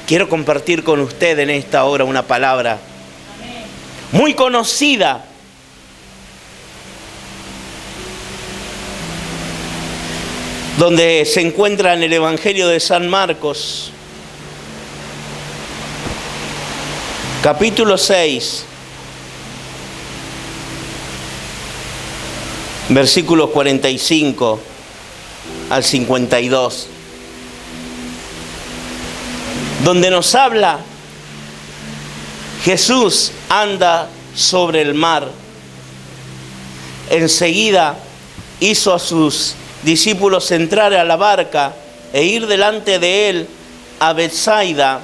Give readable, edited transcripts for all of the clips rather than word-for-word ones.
quiero compartir con usted en esta hora una palabra muy conocida, donde se encuentra en el Evangelio de San Marcos, capítulo 6, versículos 45 al 52, donde nos habla: Jesús anda sobre el mar. Enseguida hizo a sus discípulos entrar a la barca e ir delante de él a Betsaida,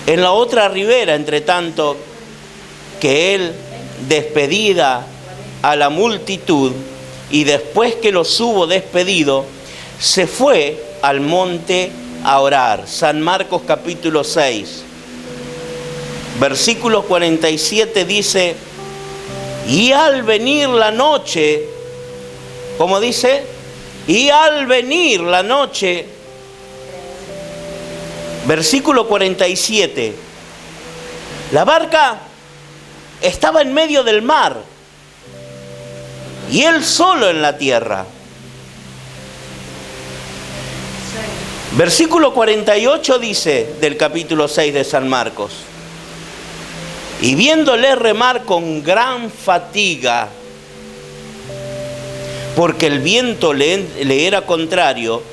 en la otra ribera, entre tanto que él, despedida a la multitud, y después que los hubo despedido, se fue al monte a orar. San Marcos capítulo 6, versículo 47 dice: y al venir la noche, ¿cómo dice? Y al venir la noche, versículo 47, la barca estaba en medio del mar y él solo en la tierra. Versículo 48 dice del capítulo 6 de San Marcos: y viéndole remar con gran fatiga, porque el viento le era contrario,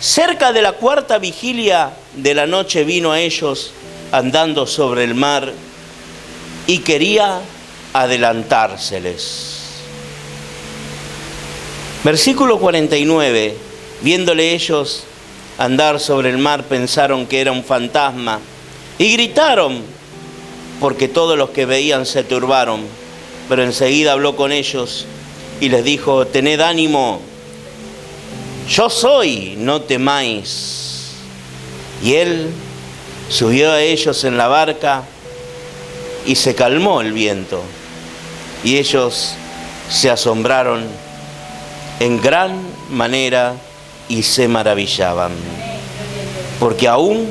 cerca de la cuarta vigilia de la noche vino a ellos andando sobre el mar y quería adelantárseles. Versículo 49, viéndole ellos andar sobre el mar, pensaron que era un fantasma y gritaron, porque todos los que veían se turbaron. Pero enseguida habló con ellos y les dijo: tened ánimo, yo soy, no temáis. Y él subió a ellos en la barca y se calmó el viento. Y ellos se asombraron en gran manera y se maravillaban. Porque aún,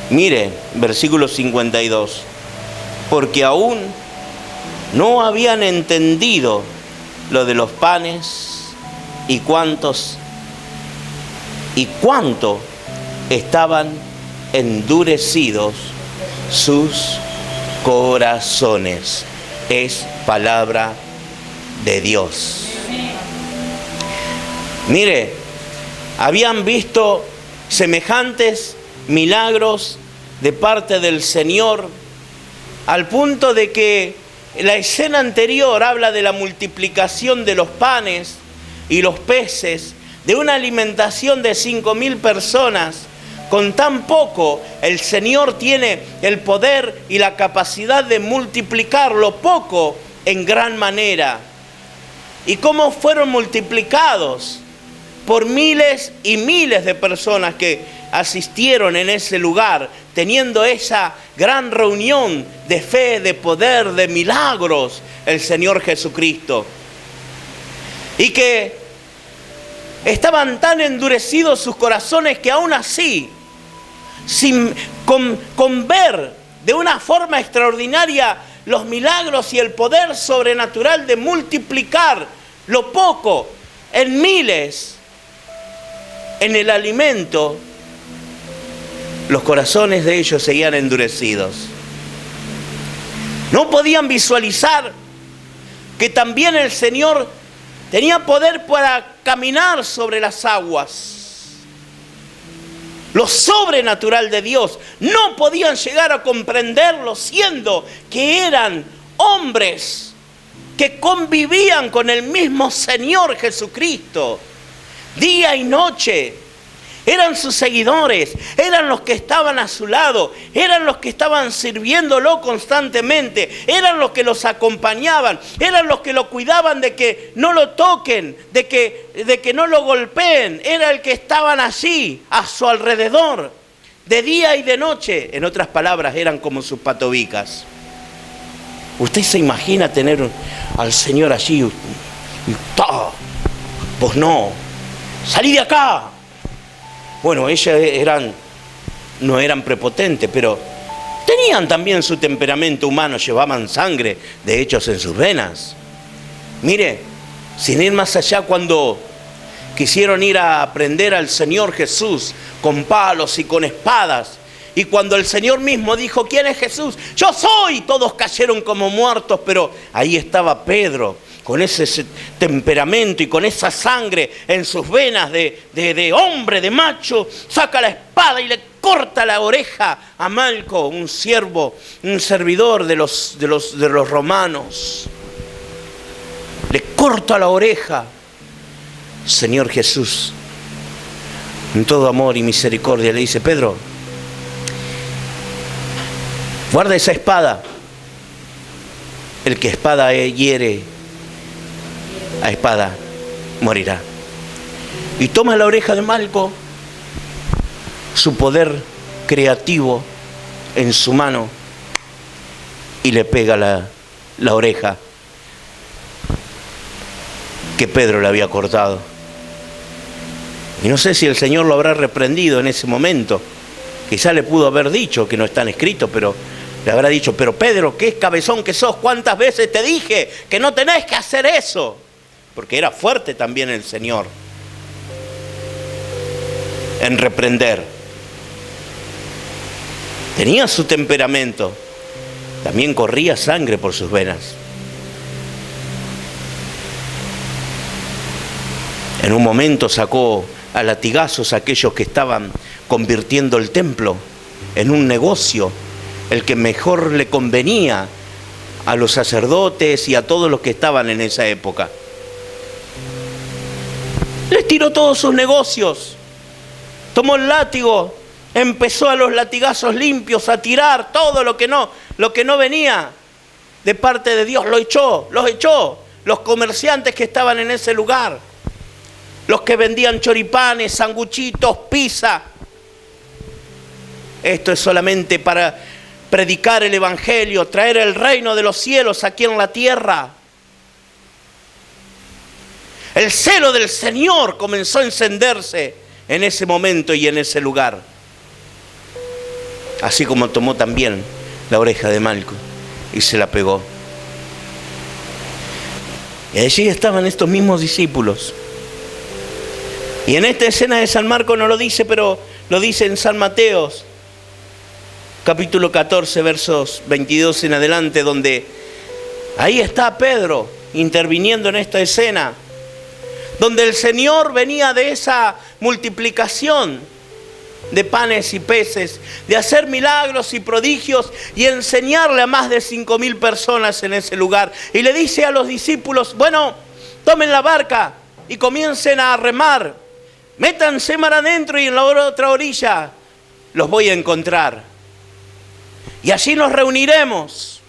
mire, versículo 52, porque aún no habían entendido lo de los panes y cuánto estaban endurecidos sus corazones. Es palabra de Dios. Mire, habían visto semejantes milagros de parte del Señor, al punto de que la escena anterior habla de la multiplicación de los panes y los peces, de una alimentación de 5.000 personas. Con tan poco, el Señor tiene el poder y la capacidad de multiplicar lo poco en gran manera. ¿Y cómo fueron multiplicados? Por miles y miles de personas que asistieron en ese lugar, teniendo esa gran reunión de fe, de poder, de milagros, el Señor Jesucristo. Y que estaban tan endurecidos sus corazones que aún así, con ver de una forma extraordinaria los milagros y el poder sobrenatural de multiplicar lo poco en miles, en el alimento, los corazones de ellos seguían endurecidos. No podían visualizar que también el Señor tenía poder para caminar sobre las aguas. Lo sobrenatural de Dios. No podían llegar a comprenderlo, siendo que eran hombres que convivían con el mismo Señor Jesucristo día y noche. Eran sus seguidores, eran los que estaban a su lado, eran los que estaban sirviéndolo constantemente, eran los que los acompañaban, eran los que lo cuidaban de que no lo toquen, de que no lo golpeen. Era el que estaban allí, a su alrededor, de día y de noche. En otras palabras, eran como sus patobicas. Usted se imagina tener al Señor allí, pues no, salí de acá. Bueno, ellas eran no eran prepotentes, pero tenían también su temperamento humano, llevaban sangre de hechos en sus venas. Mire, sin ir más allá, cuando quisieron ir a prender al Señor Jesús con palos y con espadas, y cuando el Señor mismo dijo: ¿quién es Jesús? ¡Yo soy! Todos cayeron como muertos, pero ahí estaba Pedro, con ese temperamento y con esa sangre en sus venas de hombre, de macho. Saca la espada y le corta la oreja a Malco, un siervo, un servidor de los romanos. Le corta la oreja. Señor Jesús, en todo amor y misericordia, le dice: Pedro, guarda esa espada. El que espada hiere, a espada morirá. Y toma la oreja de Malco, su poder creativo en su mano, y le pega la oreja que Pedro le había cortado. Y no sé si el Señor lo habrá reprendido en ese momento. Quizá le pudo haber dicho, que no están escritos, pero le habrá dicho: pero Pedro, qué cabezón que sos, ¿cuántas veces te dije que no tenés que hacer eso? Porque era fuerte también el Señor en reprender. Tenía su temperamento, también corría sangre por sus venas. En un momento sacó a latigazos a aquellos que estaban convirtiendo el templo en un negocio, el que mejor le convenía a los sacerdotes y a todos los que estaban en esa época. Les tiró todos sus negocios, tomó el látigo, empezó a los latigazos limpios a tirar todo lo que no venía de parte de Dios. Los echó, los comerciantes que estaban en ese lugar, los que vendían choripanes, sanguchitos, pizza. Esto es solamente para predicar el Evangelio, traer el reino de los cielos aquí en la tierra. El celo del Señor comenzó a encenderse en ese momento y en ese lugar. Así como tomó también la oreja de Malco y se la pegó. Y allí estaban estos mismos discípulos. Y en esta escena de San Marcos no lo dice, pero lo dice en San Mateo, capítulo 14, versos 22 en adelante, donde ahí está Pedro interviniendo en esta escena, donde el Señor venía de esa multiplicación de panes y peces, de hacer milagros y prodigios y enseñarle a más de 5.000 personas en ese lugar. Y le dice a los discípulos: bueno, tomen la barca y comiencen a remar. Métanse mar adentro y en la otra orilla los voy a encontrar. Y allí nos reuniremos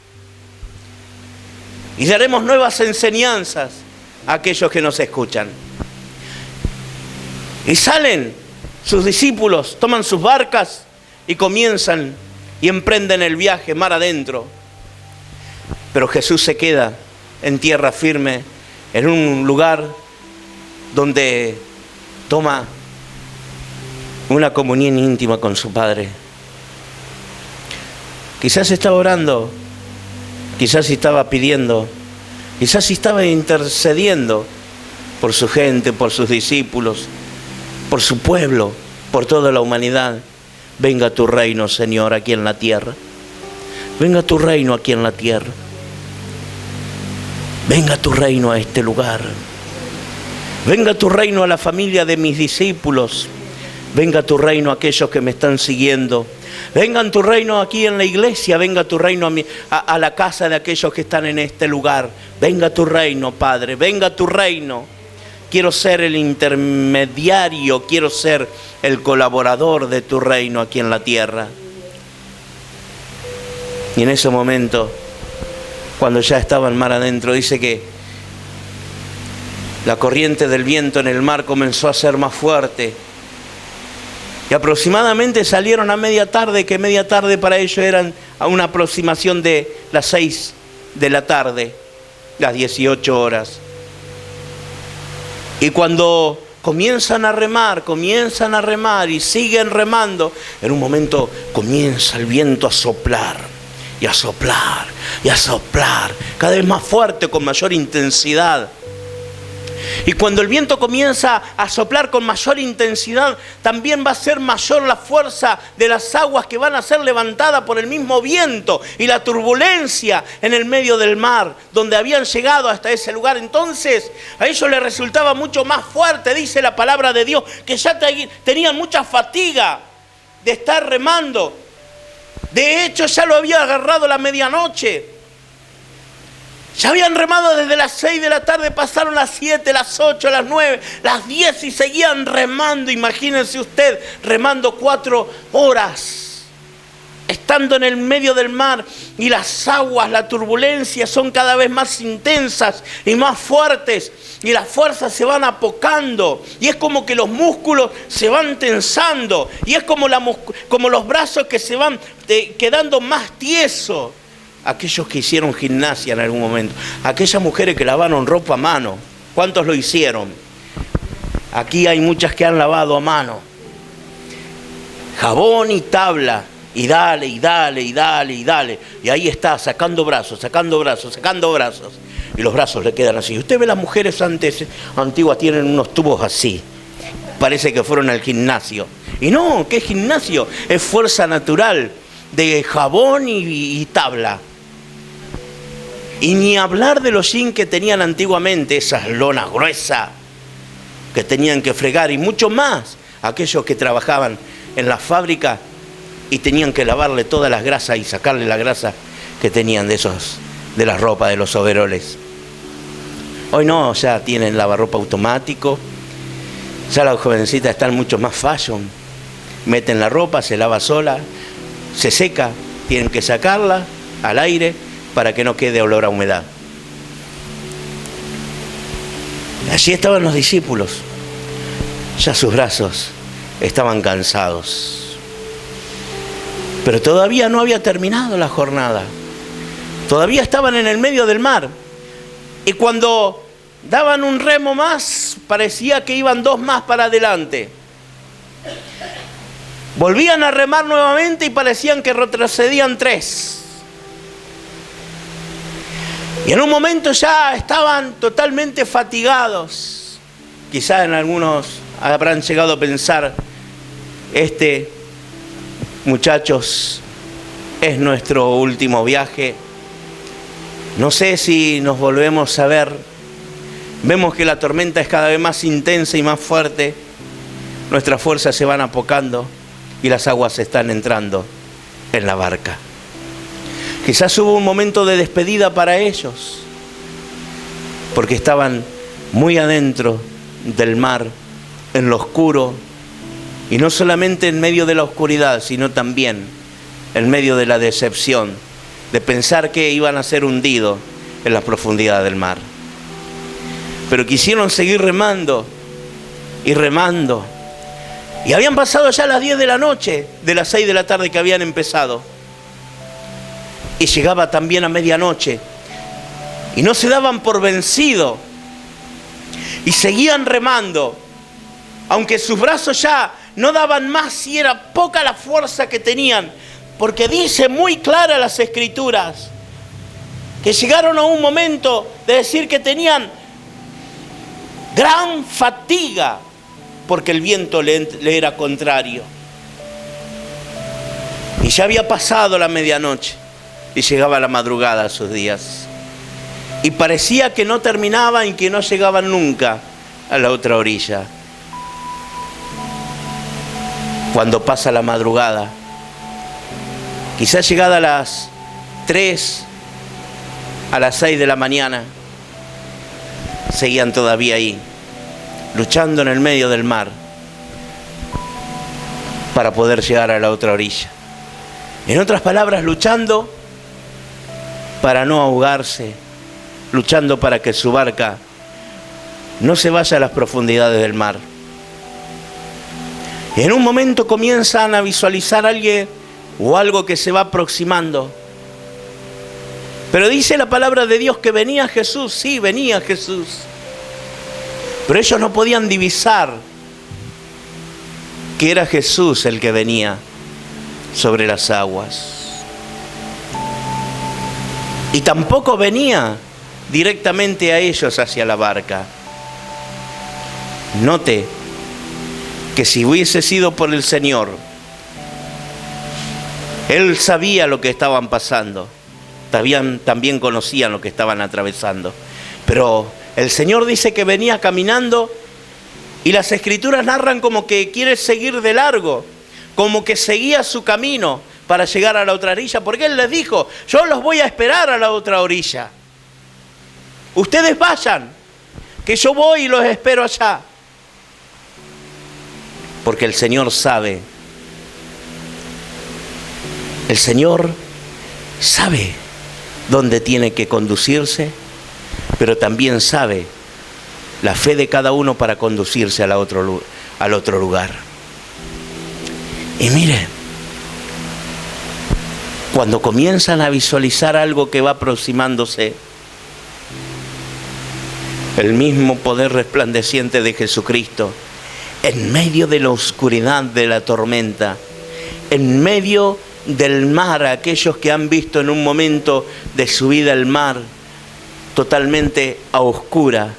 y daremos nuevas enseñanzas a aquellos que nos escuchan. Y salen sus discípulos, toman sus barcas y comienzan y emprenden el viaje mar adentro. Pero Jesús se queda en tierra firme, en un lugar donde toma una comunión íntima con su Padre. Quizás estaba orando, quizás estaba pidiendo, quizás estaba intercediendo por su gente, por sus discípulos, por su pueblo, por toda la humanidad. Venga tu reino, Señor, aquí en la tierra. Venga tu reino aquí en la tierra. Venga tu reino a este lugar. Venga tu reino a la familia de mis discípulos. Venga tu reino a aquellos que me están siguiendo. Venga tu reino aquí en la iglesia. Venga tu reino a la casa de aquellos que están en este lugar. Venga tu reino, Padre. Venga tu reino. Quiero ser el intermediario. Quiero ser el colaborador de tu reino aquí en la tierra. Y en ese momento, cuando ya estaba el mar adentro, dice que la corriente del viento en el mar comenzó a ser más fuerte. Y aproximadamente salieron a media tarde, que media tarde para ellos eran a una aproximación de las 6 de la tarde, las 18 horas. Y cuando comienzan a remar y siguen remando. En un momento comienza el viento a soplar y a soplar y a soplar, cada vez más fuerte, con mayor intensidad. Y cuando el viento comienza a soplar con mayor intensidad, también va a ser mayor la fuerza de las aguas que van a ser levantadas por el mismo viento y la turbulencia en el medio del mar, donde habían llegado hasta ese lugar. Entonces, a ellos les resultaba mucho más fuerte, dice la palabra de Dios, que ya tenían mucha fatiga de estar remando. De hecho, ya lo había agarrado la medianoche. Ya habían remado desde las 6 de la tarde, pasaron las 7, las 8, las 9, las 10 y seguían remando. Imagínense usted, remando 4 horas, estando en el medio del mar, y las aguas, la turbulencia son cada vez más intensas y más fuertes, y las fuerzas se van apocando, y es como que los músculos se van tensando, y es como los brazos que se van quedando más tiesos. Aquellos que hicieron gimnasia en algún momento, aquellas mujeres que lavaron ropa a mano, ¿cuántos lo hicieron? Aquí hay muchas que han lavado a mano. Jabón y tabla, y dale, y dale, y dale, y dale. Y ahí está, sacando brazos, sacando brazos, sacando brazos. Y los brazos le quedan así. Usted ve las mujeres antiguas tienen unos tubos así. Parece que fueron al gimnasio. Y no, ¿qué gimnasio? Es fuerza natural de jabón y tabla. Y ni hablar de los jeans que tenían antiguamente, esas lonas gruesas que tenían que fregar, y mucho más aquellos que trabajaban en la fábrica y tenían que lavarle todas las grasas y sacarle la grasa que tenían de las ropas, de los overoles. Hoy no, ya tienen lavarropa automático, ya las jovencitas están mucho más fashion, meten la ropa, se lava sola, se seca, tienen que sacarla al aire para que no quede olor a humedad. Allí estaban los discípulos, ya sus brazos estaban cansados, pero todavía no había terminado la jornada, todavía estaban en el medio del mar, y cuando daban un remo más, parecía que iban 2 más para adelante. Volvían a remar nuevamente y parecían que retrocedían 3. Y en un momento ya estaban totalmente fatigados. Quizás en algunos habrán llegado a pensar, muchachos, es nuestro último viaje. No sé si nos volvemos a ver. Vemos que la tormenta es cada vez más intensa y más fuerte. Nuestras fuerzas se van apocando y las aguas están entrando en la barca. Quizás hubo un momento de despedida para ellos, porque estaban muy adentro del mar, en lo oscuro, y no solamente en medio de la oscuridad, sino también en medio de la decepción, de pensar que iban a ser hundidos en la profundidad del mar. Pero quisieron seguir remando y remando. Y habían pasado ya las 10 de la noche, de las 6 de la tarde que habían empezado. Y llegaba también a medianoche. Y no se daban por vencido. Y seguían remando. Aunque sus brazos ya no daban más y era poca la fuerza que tenían. Porque dice muy clara las Escrituras que llegaron a un momento de decir que tenían gran fatiga, porque el viento le era contrario. Y ya había pasado la medianoche y llegaba la madrugada a sus días. Y parecía que no terminaban y que no llegaban nunca a la otra orilla. Cuando pasa la madrugada, quizás llegada a las 3, a las 6 de la mañana, seguían todavía ahí, luchando en el medio del mar para poder llegar a la otra orilla. En otras palabras, luchando para no ahogarse, luchando para que su barca no se vaya a las profundidades del mar. Y en un momento comienzan a visualizar a alguien o algo que se va aproximando. Pero dice la palabra de Dios que venía Jesús, sí, venía Jesús. Pero ellos no podían divisar que era Jesús el que venía sobre las aguas. Y tampoco venía directamente a ellos hacia la barca. Note que si hubiese sido por el Señor, Él sabía lo que estaban pasando, también conocían lo que estaban atravesando. Pero el Señor dice que venía caminando y las Escrituras narran como que quiere seguir de largo, como que seguía su camino para llegar a la otra orilla, porque Él les dijo: yo los voy a esperar a la otra orilla. Ustedes vayan, que yo voy y los espero allá. Porque el Señor sabe. El Señor sabe dónde tiene que conducirse, pero también sabe la fe de cada uno para conducirse al otro lugar. Y miren, cuando comienzan a visualizar algo que va aproximándose, el mismo poder resplandeciente de Jesucristo, en medio de la oscuridad de la tormenta, en medio del mar, aquellos que han visto en un momento de su vida el mar totalmente a oscura,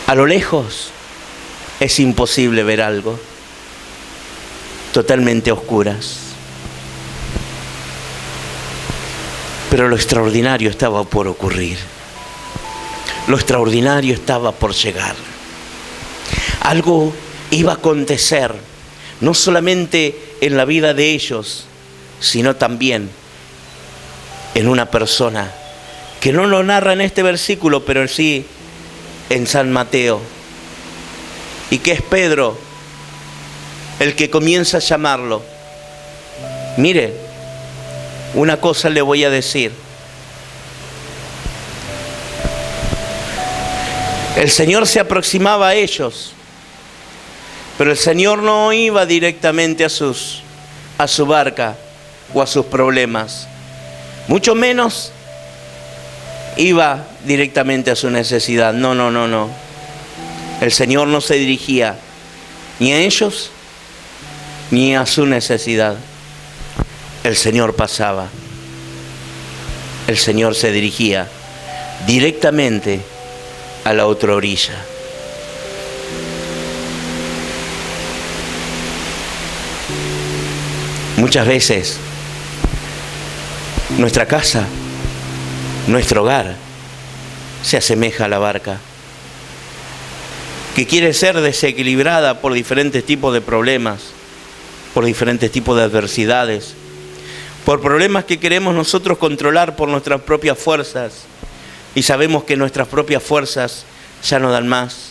a lo lejos es imposible ver algo, totalmente a oscuras. Pero lo extraordinario estaba por ocurrir. Lo extraordinario estaba por llegar. Algo iba a acontecer, no solamente en la vida de ellos, sino también en una persona que no lo narra en este versículo, pero sí en San Mateo, y que es Pedro el que comienza a llamarlo. Mire, una cosa le voy a decir. El Señor se aproximaba a ellos, pero el Señor no iba directamente a su barca o a sus problemas. Mucho menos iba directamente a su necesidad. No. El Señor no se dirigía ni a ellos ni a su necesidad. El Señor pasaba. El Señor se dirigía directamente a la otra orilla. Muchas veces nuestra casa, nuestro hogar, se asemeja a la barca, que quiere ser desequilibrada por diferentes tipos de problemas, por diferentes tipos de adversidades, por problemas que queremos nosotros controlar por nuestras propias fuerzas, y sabemos que nuestras propias fuerzas ya no dan más,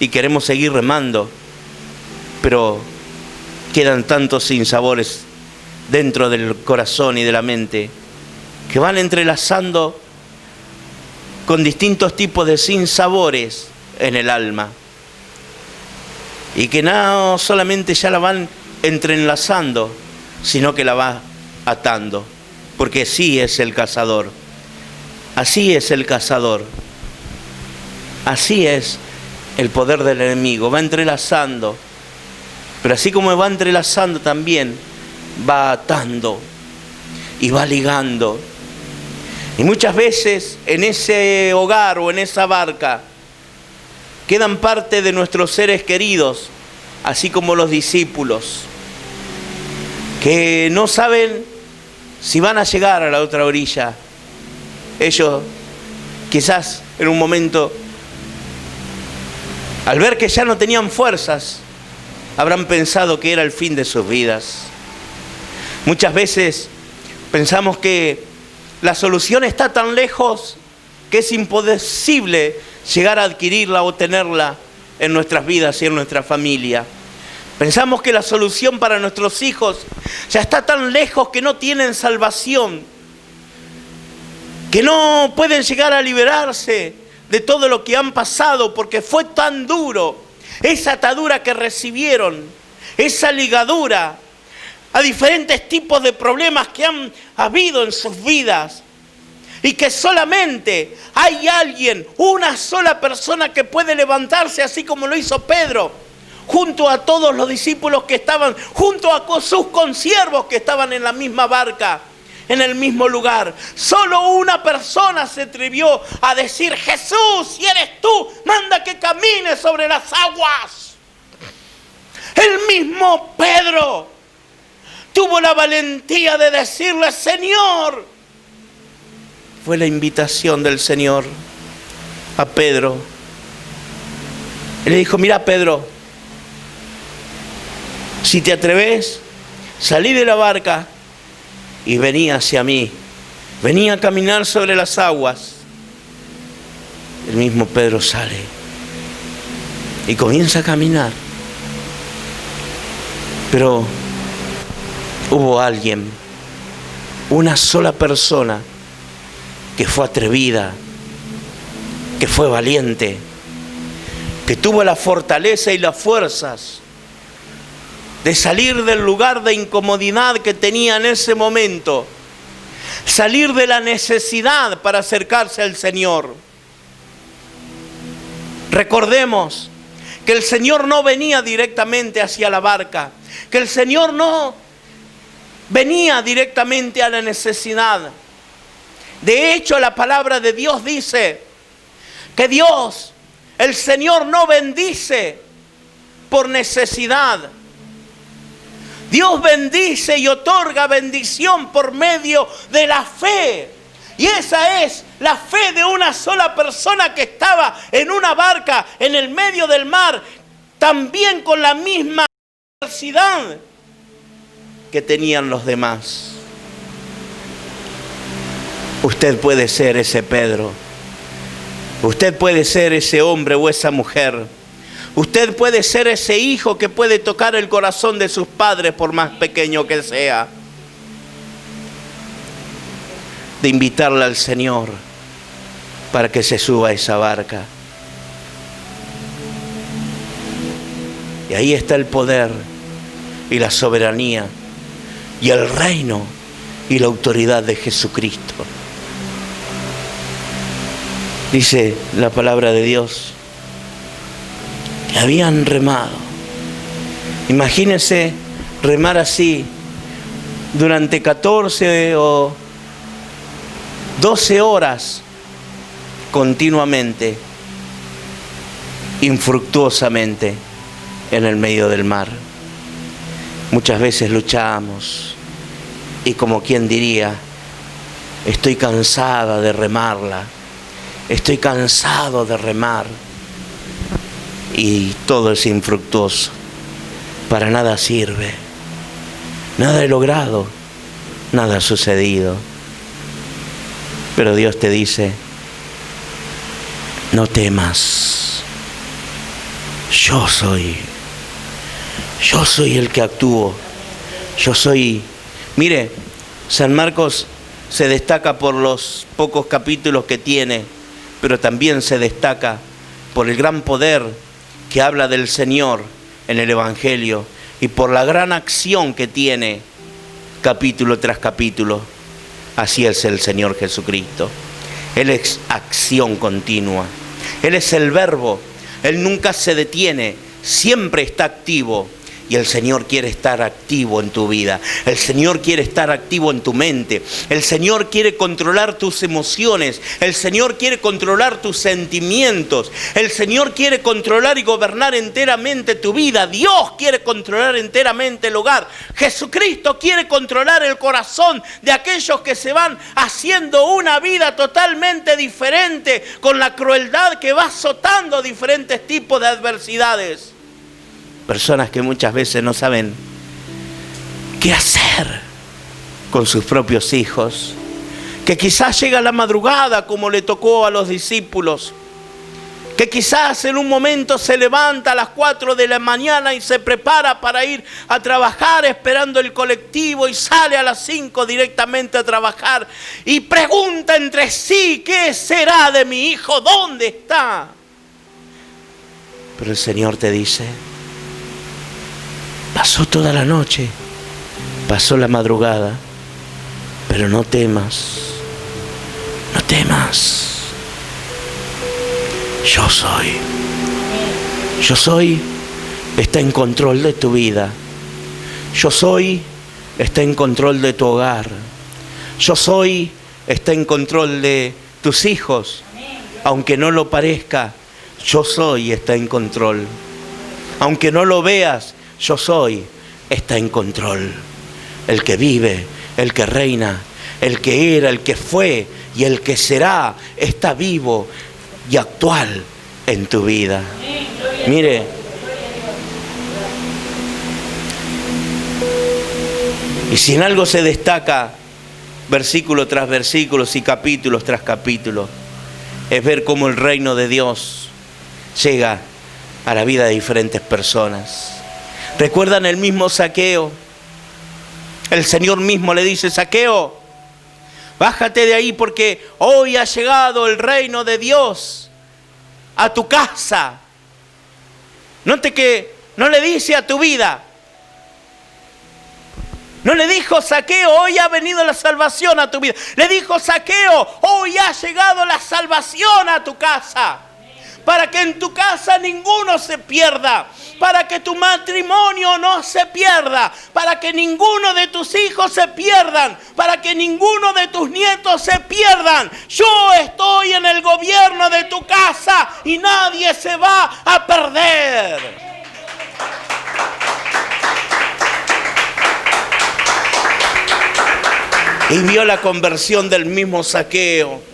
y queremos seguir remando, pero quedan tantos sinsabores dentro del corazón y de la mente, que van entrelazando con distintos tipos de sinsabores en el alma, y que no solamente ya la van entrelazando, sino que la va atando, porque así es el cazador, así es el cazador, así es el poder del enemigo, va entrelazando, pero así como va entrelazando también va atando y va ligando. Y muchas veces en ese hogar o en esa barca quedan parte de nuestros seres queridos, así como los discípulos, que no saben si van a llegar a la otra orilla. Ellos quizás en un momento, al ver que ya no tenían fuerzas, habrán pensado que era el fin de sus vidas. Muchas veces pensamos que la solución está tan lejos que es imposible llegar a adquirirla o tenerla en nuestras vidas y en nuestra familia. Pensamos que la solución para nuestros hijos ya está tan lejos que no tienen salvación, que no pueden llegar a liberarse de todo lo que han pasado porque fue tan duro esa atadura que recibieron, esa ligadura a diferentes tipos de problemas que han habido en sus vidas. y que solamente hay alguien, una sola persona que puede levantarse así como lo hizo Pedro, junto a todos los discípulos que estaban, junto a sus consiervos que estaban en la misma barca, en el mismo lugar. Solo una persona se atrevió a decir: Jesús, si eres tú, manda que camine sobre las aguas. El mismo Pedro tuvo la valentía de decirle: Señor. Fue la invitación del Señor a Pedro. Él le dijo: mira, Pedro, si te atreves, salí de la barca y vení hacia mí. Vení a caminar sobre las aguas. El mismo Pedro sale y comienza a caminar. Pero hubo alguien, una sola persona, que fue atrevida, que fue valiente, que tuvo la fortaleza y las fuerzas de salir del lugar de incomodidad que tenía en ese momento, salir de la necesidad para acercarse al Señor. Recordemos que el Señor no venía directamente hacia la barca, que el Señor no venía directamente a la necesidad. De hecho, la palabra de Dios dice que Dios, el Señor, no bendice por necesidad. Dios bendice y otorga bendición por medio de la fe. Y esa es la fe de una sola persona que estaba en una barca en el medio del mar, también con la misma adversidad que tenían los demás. Usted puede ser ese Pedro. Usted puede ser ese hombre o esa mujer. Usted puede ser ese hijo que puede tocar el corazón de sus padres, por más pequeño que sea. De invitarle al Señor para que se suba a esa barca. Y ahí está el poder y la soberanía y el reino y la autoridad de Jesucristo. Dice la palabra de Dios que habían remado. Imagínense remar así durante 14 o 12 horas continuamente, infructuosamente en el medio del mar. Muchas veces luchamos y, como quien diría, estoy cansada de remarla. Estoy cansado de remar. Y todo es infructuoso. Para nada sirve. Nada he logrado. Nada ha sucedido. Pero Dios te dice: no temas. Yo soy el que actúo. Yo soy. Mire, San Marcos se destaca por los pocos capítulos que tiene, pero también se destaca por el gran poder que habla del Señor en el Evangelio y por la gran acción que tiene capítulo tras capítulo. Así es el Señor Jesucristo. Él es acción continua. Él es el Verbo. Él nunca se detiene, siempre está activo. Y el Señor quiere estar activo en tu vida. El Señor quiere estar activo en tu mente. El Señor quiere controlar tus emociones. El Señor quiere controlar tus sentimientos. El Señor quiere controlar y gobernar enteramente tu vida. Dios quiere controlar enteramente el hogar. Jesucristo quiere controlar el corazón de aquellos que se van haciendo una vida totalmente diferente con la crueldad que va azotando diferentes tipos de adversidades. Personas que muchas veces no saben qué hacer con sus propios hijos. Que quizás llega la madrugada como le tocó a los discípulos. Que quizás en un momento se levanta a las 4 de la mañana y se prepara para ir a trabajar esperando el colectivo y sale a las 5 directamente a trabajar. Y pregunta entre sí: ¿qué será de mi hijo? ¿Dónde está? Pero el Señor te dice: pasó toda la noche, pasó la madrugada, pero no temas, no temas. Yo soy. Yo soy está en control de tu vida. Yo soy está en control de tu hogar. Yo soy está en control de tus hijos. Aunque no lo parezca, yo soy está en control. Aunque no lo veas, yo soy está en control. El que vive, el que reina, el que era, el que fue y el que será, está vivo y actual en tu vida. Mire, y si en algo se destaca, versículo tras versículo y capítulos tras capítulos, es ver cómo el reino de Dios llega a la vida de diferentes personas. ¿Recuerdan el mismo Zaqueo? El Señor mismo le dice: Zaqueo, bájate de ahí porque hoy ha llegado el reino de Dios a tu casa. Note que no le dice a tu vida. No le dijo: Zaqueo, hoy ha venido la salvación a tu vida. Le dijo: Zaqueo, hoy ha llegado la salvación a tu casa. Para que en tu casa ninguno se pierda. Para que tu matrimonio no se pierda. Para que ninguno de tus hijos se pierdan. Para que ninguno de tus nietos se pierdan. Yo estoy en el gobierno de tu casa y nadie se va a perder. Y vio la conversión del mismo Zaqueo.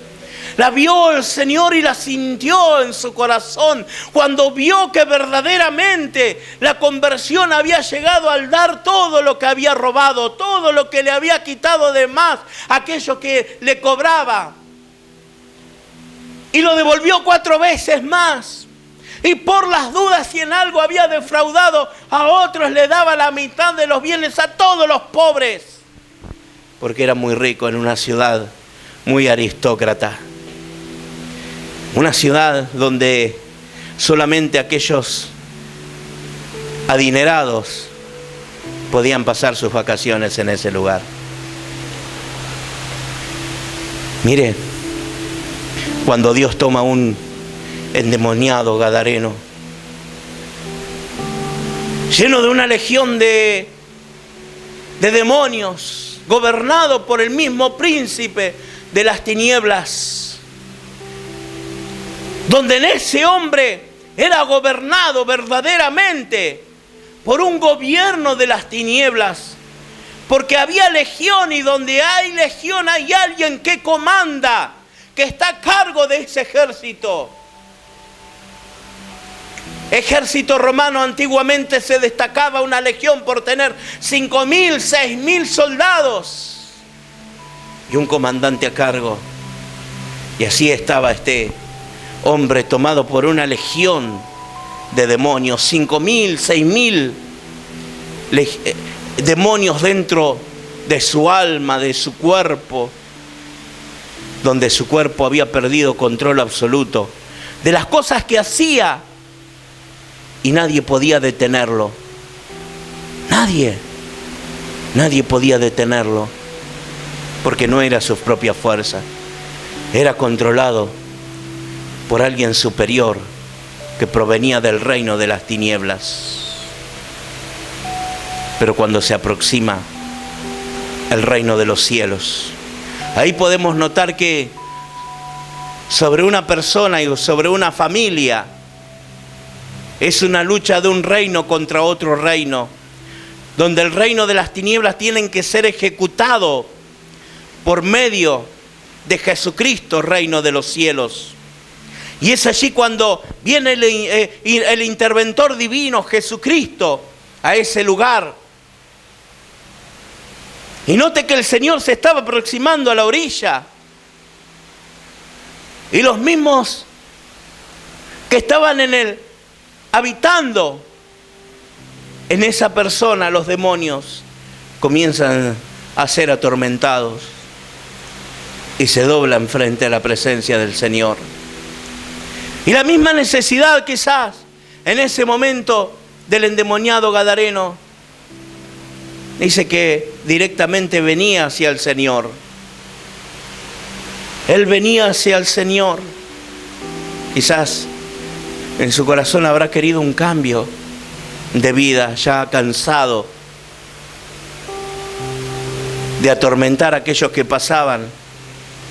La vio el Señor y la sintió en su corazón cuando vio que verdaderamente la conversión había llegado al dar todo lo que había robado, todo lo que le había quitado de más, aquello que le cobraba. Y lo devolvió 4 veces más. Y por las dudas, si en algo había defraudado a otros, le daba la mitad de los bienes a todos los pobres. Porque era muy rico en una ciudad muy aristócrata. Una ciudad donde solamente aquellos adinerados podían pasar sus vacaciones en ese lugar. Mire, cuando Dios toma un endemoniado gadareno, lleno de una legión de demonios, gobernado por el mismo príncipe de las tinieblas, donde en ese hombre era gobernado verdaderamente por un gobierno de las tinieblas, porque había legión, y donde hay legión hay alguien que comanda, que está a cargo de ese ejército. Ejército romano antiguamente se destacaba una legión por tener 5.000, 6.000 soldados y un comandante a cargo. Y así estaba este hombre tomado por una legión de demonios, 5.000, 6.000 demonios dentro de su alma, de su cuerpo, donde su cuerpo había perdido control absoluto de las cosas que hacía. Y nadie podía detenerlo. Nadie podía detenerlo. Porque no era su propia fuerza. Era controlado por alguien superior que provenía del reino de las tinieblas. Pero cuando se aproxima el reino de los cielos, ahí podemos notar que sobre una persona y sobre una familia es una lucha de un reino contra otro reino, donde el reino de las tinieblas tiene que ser ejecutado por medio de Jesucristo, reino de los cielos. Y es allí cuando viene el interventor divino, Jesucristo, a ese lugar. Y note que el Señor se estaba aproximando a la orilla. Y los mismos que estaban habitando en esa persona, los demonios, comienzan a ser atormentados y se doblan frente a la presencia del Señor. Y la misma necesidad quizás en ese momento del endemoniado gadareno, dice que directamente venía hacia el Señor. Él venía hacia el Señor. Quizás en su corazón habrá querido un cambio de vida, ya cansado de atormentar a aquellos que pasaban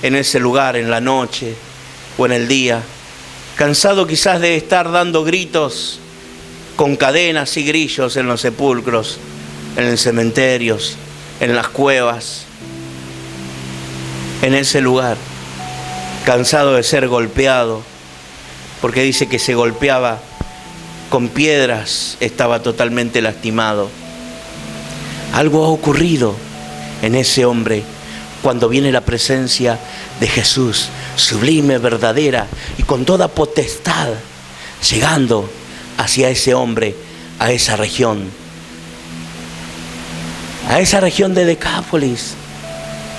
en ese lugar en la noche o en el día. Cansado quizás de estar dando gritos con cadenas y grillos en los sepulcros, en los cementerios, en las cuevas, en ese lugar. Cansado de ser golpeado, porque dice que se golpeaba con piedras, estaba totalmente lastimado. Algo ha ocurrido en ese hombre cuando viene la presencia de Jesús, sublime, verdadera y con toda potestad, llegando hacia ese hombre, a esa región de Decápolis,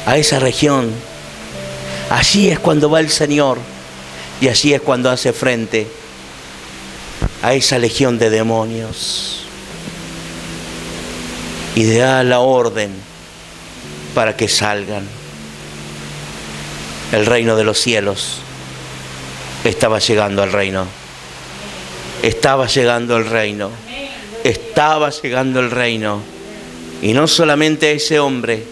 a esa región. Allí es cuando va el Señor y allí es cuando hace frente a esa legión de demonios y da la orden para que salgan. El reino de los cielos estaba llegando al reino. Estaba llegando el reino. Estaba llegando el reino. Y no solamente ese hombre,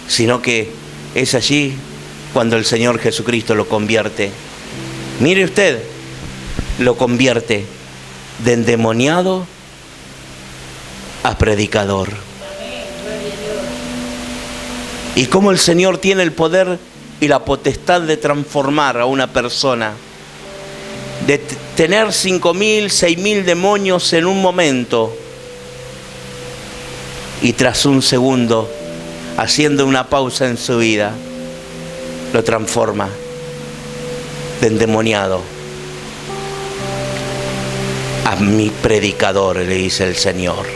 sino que es allí cuando el Señor Jesucristo lo convierte. Mire usted, lo convierte de endemoniado a predicador. Y cómo el Señor tiene el poder y la potestad de transformar a una persona, de tener 5.000, 6.000 demonios en un momento y tras un segundo, haciendo una pausa en su vida, lo transforma de endemoniado a mi predicador, le dice el Señor.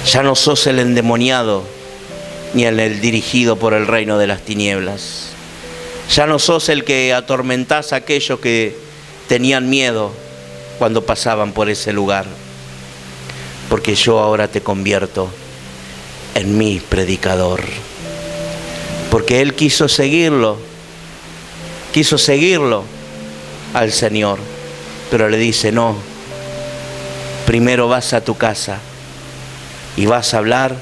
Ya no sos el endemoniado ni el dirigido por el reino de las tinieblas. Ya no sos el que atormentás a aquellos que tenían miedo cuando pasaban por ese lugar, porque yo ahora te convierto en mi predicador. Porque Él quiso seguirlo al Señor, pero le dice: no, primero vas a tu casa y vas a hablar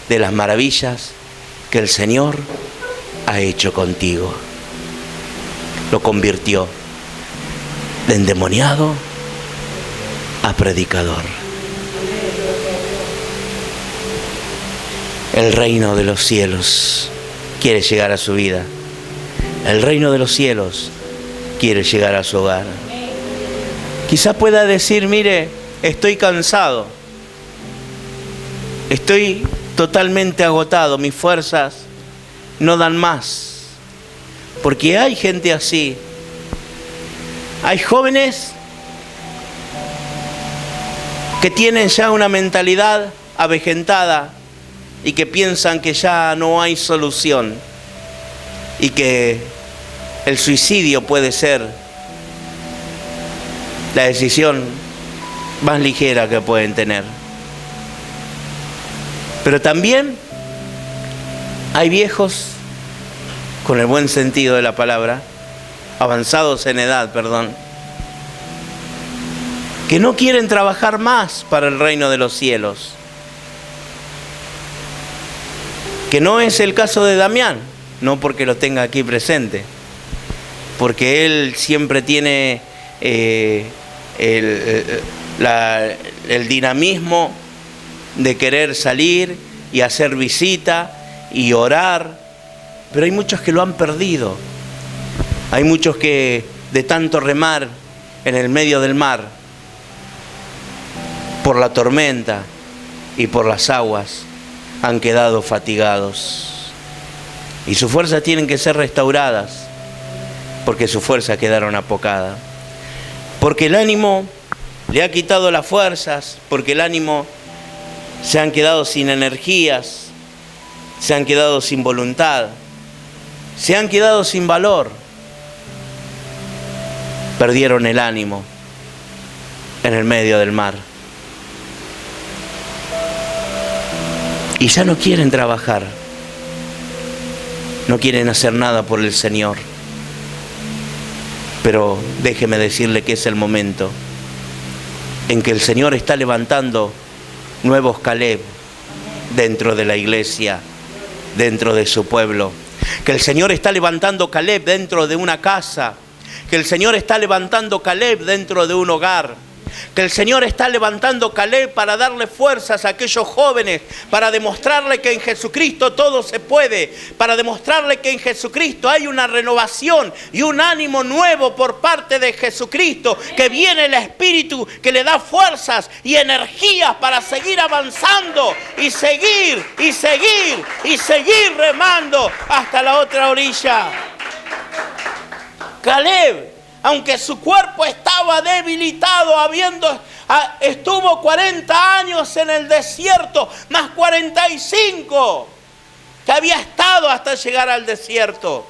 de las maravillas que el Señor ha hecho contigo. Lo convirtió de endemoniado a predicador. El reino de los cielos quiere llegar a su vida. El reino de los cielos quiere llegar a su hogar. Quizá pueda decir: mire, estoy cansado, estoy totalmente agotado, mis fuerzas no dan más. Porque hay gente así. Hay jóvenes que tienen ya una mentalidad avejentada y que piensan que ya no hay solución y que el suicidio puede ser la decisión más ligera que pueden tener. Pero también hay viejos, con el buen sentido de la palabra, avanzados en edad, que no quieren trabajar más para el reino de los cielos. Que no es el caso de Damián, no porque lo tenga aquí presente, porque él siempre tiene el dinamismo de querer salir y hacer visita y orar, pero hay muchos que lo han perdido. Hay muchos que de tanto remar en el medio del mar, por la tormenta y por las aguas, han quedado fatigados. Y sus fuerzas tienen que ser restauradas, porque sus fuerzas quedaron apocadas. Porque el ánimo le ha quitado las fuerzas, porque el ánimo se han quedado sin energías, se han quedado sin voluntad, se han quedado sin valor. Perdieron el ánimo en el medio del mar. Y ya no quieren trabajar. no quieren hacer nada por el Señor. Pero déjeme decirle que es el momento en que el Señor está levantando nuevos Caleb dentro de la iglesia, dentro de su pueblo. Que el Señor está levantando Caleb dentro de una casa. Que el Señor está levantando Caleb dentro de un hogar. Que el Señor está levantando Caleb para darle fuerzas a aquellos jóvenes, para demostrarle que en Jesucristo todo se puede, para demostrarle que en Jesucristo hay una renovación y un ánimo nuevo por parte de Jesucristo, que viene el Espíritu que le da fuerzas y energías para seguir avanzando y seguir y seguir y seguir remando hasta la otra orilla. Caleb, aunque su cuerpo estaba debilitado, estuvo 40 años en el desierto, más 45 que había estado hasta llegar al desierto.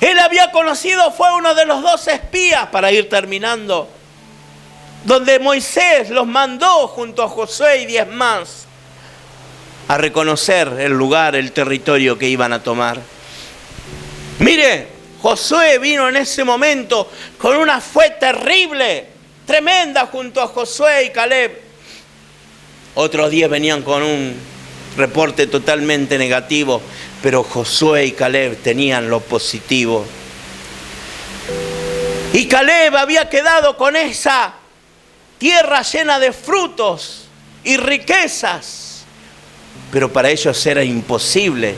Él había conocido, fue uno de los 12 espías, para ir terminando, donde Moisés los mandó junto a Josué y 10 más a reconocer el lugar, el territorio que iban a tomar. Mire, Josué vino en ese momento con una fe terrible, tremenda, junto a Josué y Caleb. Otros 10 venían con un reporte totalmente negativo, pero Josué y Caleb tenían lo positivo. Y Caleb había quedado con esa tierra llena de frutos y riquezas, pero para ellos era imposible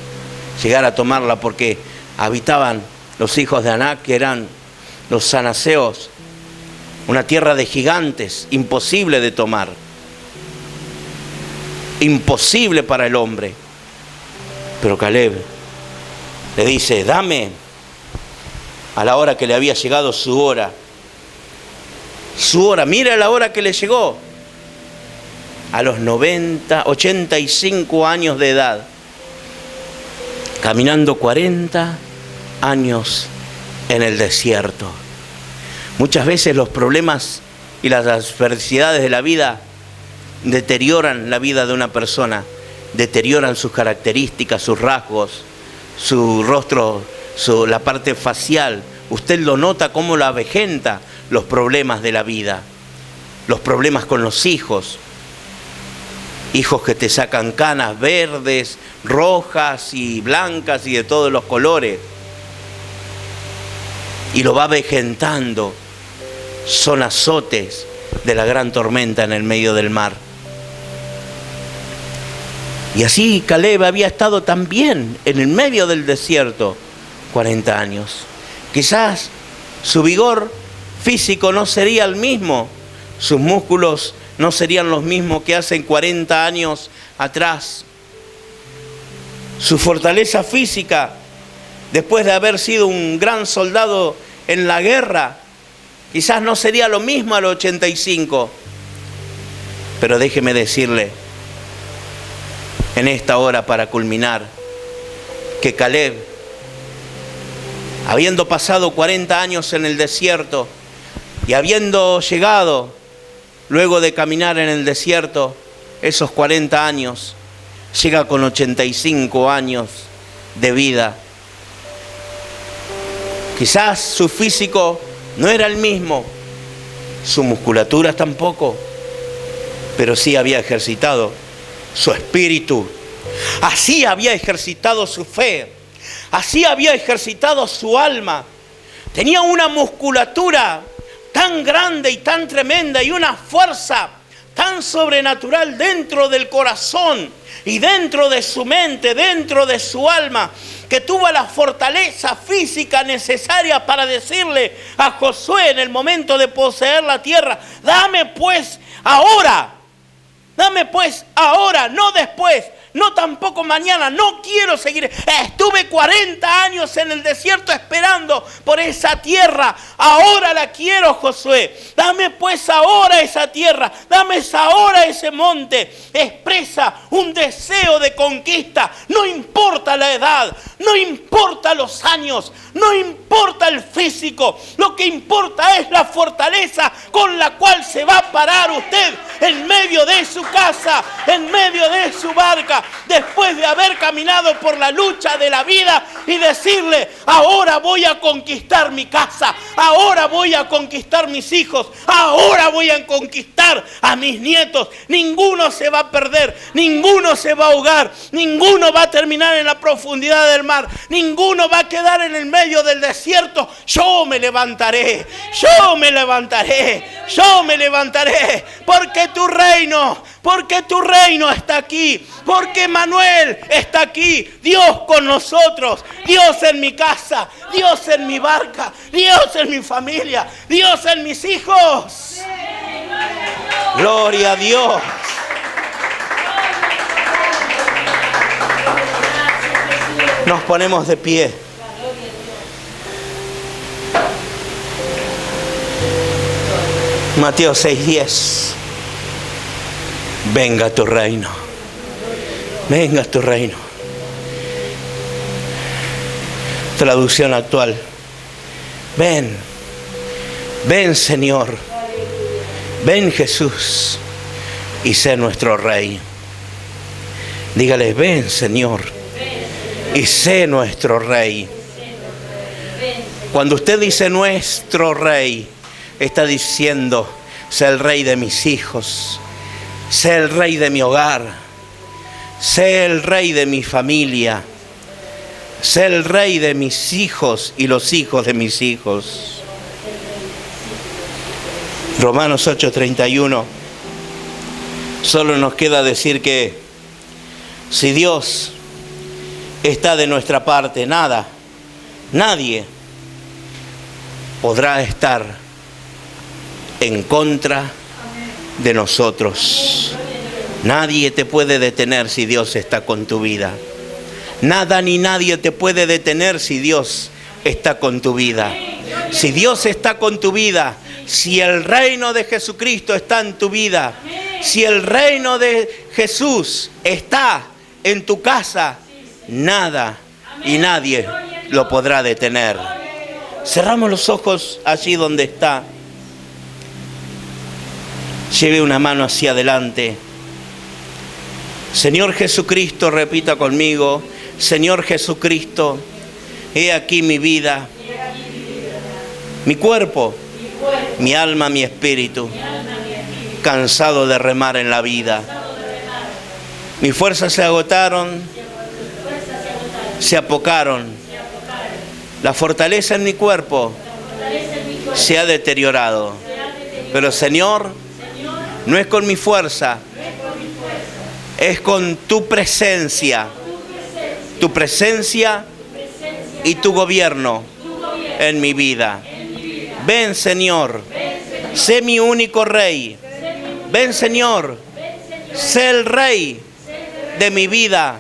llegar a tomarla porque habitaban los hijos de Anac, que eran los anaseos, una tierra de gigantes, imposible de tomar, imposible para el hombre. Pero Caleb le dice, dame, a la hora que le había llegado su hora, mira la hora que le llegó, a los 85 años de edad, caminando 40 años en el desierto. Muchas veces los problemas y las adversidades de la vida deterioran la vida de una persona, deterioran sus características, sus rasgos, su rostro, la parte facial. Usted lo nota cómo lo avejenta los problemas de la vida, los problemas con los hijos. Hijos que te sacan canas verdes, rojas y blancas y de todos los colores. Y lo va avejentando. Son azotes de la gran tormenta en el medio del mar. Y así Caleb había estado también en el medio del desierto 40 años. Quizás su vigor físico no sería el mismo, sus músculos no serían los mismos que hace 40 años atrás. Su fortaleza física, después de haber sido un gran soldado en la guerra, quizás no sería lo mismo a los 85. Pero déjeme decirle, en esta hora para culminar, que Caleb, habiendo pasado 40 años en el desierto y habiendo llegado, luego de caminar en el desierto, esos 40 años, llega con 85 años de vida. Quizás su físico no era el mismo, su musculatura tampoco, pero sí había ejercitado su espíritu, así había ejercitado su fe, así había ejercitado su alma. Tenía una musculatura tan grande y tan tremenda y una fuerza tan sobrenatural dentro del corazón y dentro de su mente, dentro de su alma, que tuvo la fortaleza física necesaria para decirle a Josué en el momento de poseer la tierra: dame pues ahora, no después, no tampoco mañana, no quiero seguir. Estuve 40 años en el desierto esperando por esa tierra, ahora la quiero, Josué. Dame pues ahora esa tierra, dame ahora ese monte. Expresa un deseo de conquista, no importa la edad, no importa los años, no importa el físico, lo que importa es la fortaleza con la cual se va a parar usted en medio de su casa, en medio de su barca. casa después de haber caminado por la lucha de la vida y decirle: ahora voy a conquistar mi casa, ahora voy a conquistar mis hijos, ahora voy a conquistar a mis nietos. Ninguno se va a perder, ninguno se va a ahogar, ninguno va a terminar en la profundidad del mar, ninguno va a quedar en el medio del desierto. Yo me levantaré, yo me levantaré, yo me levantaré, porque tu reino está aquí, porque Manuel está aquí, Dios con nosotros, Dios en mi casa, Dios en mi barca, Dios en mi familia, Dios en mis hijos. Gloria a Dios. Nos ponemos de pie. Mateo 6:10. Venga tu reino. Venga tu reino. Traducción actual. Ven. Ven, Señor. Ven, Jesús. Y sé nuestro Rey. Dígale: ven, Señor. Y sé nuestro Rey. Cuando usted dice nuestro Rey, está diciendo: sé el Rey de mis hijos, sé el Rey de mi hogar, sé el Rey de mi familia, sé el Rey de mis hijos y los hijos de mis hijos. Romanos 8:31. Solo nos queda decir que si Dios está de nuestra parte, nadie podrá estar en contra de nosotros. Nadie te puede detener si Dios está con tu vida. Nada ni nadie te puede detener si Dios está con tu vida. Si Dios está con tu vida, si el reino de Jesucristo está en tu vida, si el reino de Jesús está en tu casa, nada y nadie lo podrá detener. Cerramos los ojos allí donde está. Lleve una mano hacia adelante. Señor Jesucristo, repita conmigo: Señor Jesucristo, he aquí mi vida, mi cuerpo, mi alma, mi espíritu, cansado de remar en la vida. Mis fuerzas se agotaron, se apocaron. La fortaleza en mi cuerpo se ha deteriorado. Pero Señor, no es con mi fuerza, es con tu presencia y tu gobierno en mi vida. Ven, Señor, sé mi único Rey. Ven, Señor, sé el Rey de mi vida,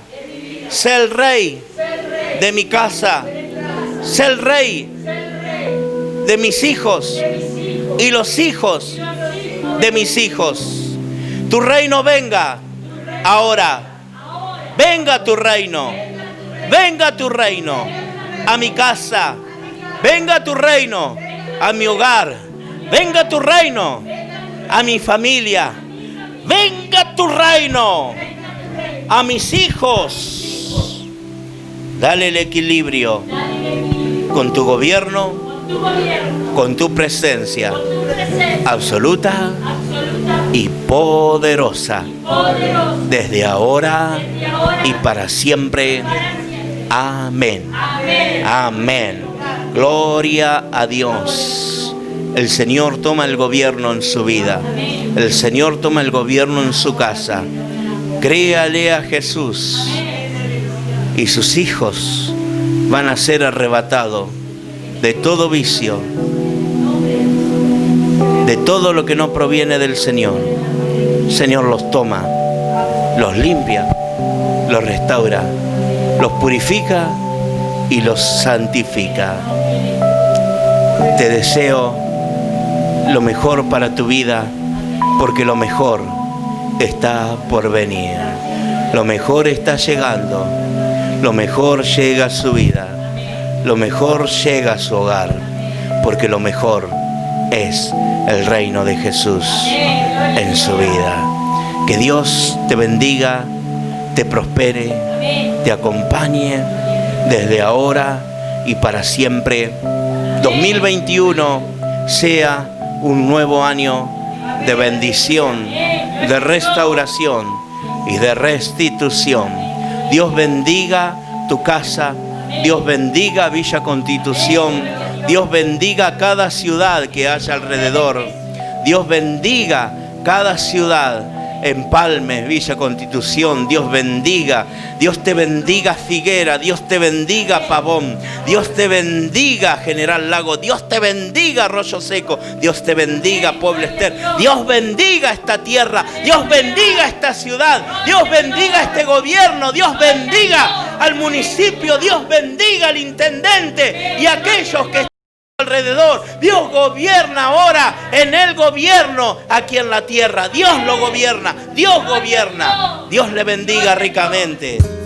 sé el Rey de mi casa, sé el Rey de mis hijos y los hijos de mis hijos. Tu reino venga ahora. Venga tu reino. Venga tu reino a mi casa. Venga tu reino a mi hogar. Venga tu reino a mi familia. Venga tu reino a mis hijos. Dale el equilibrio con tu gobierno, con tu presencia absoluta y poderosa, desde ahora y para siempre. Amén. Amén. Gloria a Dios. El Señor toma el gobierno en su vida. El Señor toma el gobierno en su casa. Créale a Jesús y sus hijos van a ser arrebatados de todo vicio, de todo lo que no proviene del Señor. El Señor los toma, los limpia, los restaura, los purifica y los santifica. Te deseo lo mejor para tu vida, porque lo mejor está por venir. Lo mejor está llegando. Lo mejor llega a su vida. Lo mejor llega a su hogar, porque lo mejor es el reino de Jesús en su vida. Que Dios te bendiga, te prospere, te acompañe desde ahora y para siempre. 2021 sea un nuevo año de bendición, de restauración y de restitución. Dios bendiga tu casa, Dios bendiga Villa Constitución, Dios bendiga cada ciudad que haya alrededor, Dios bendiga cada ciudad. Empalme, Villa Constitución, Dios bendiga. Dios te bendiga Figuera, Dios te bendiga Pavón, Dios te bendiga General Lago, Dios te bendiga Arroyo Seco, Dios te bendiga Pueblo Ester, Dios bendiga esta tierra, Dios bendiga esta ciudad, Dios bendiga este gobierno, Dios bendiga al municipio, Dios bendiga al intendente y aquellos que alrededor. Dios gobierna ahora en el gobierno aquí en la tierra. Dios lo gobierna, Dios gobierna. Dios le bendiga ricamente.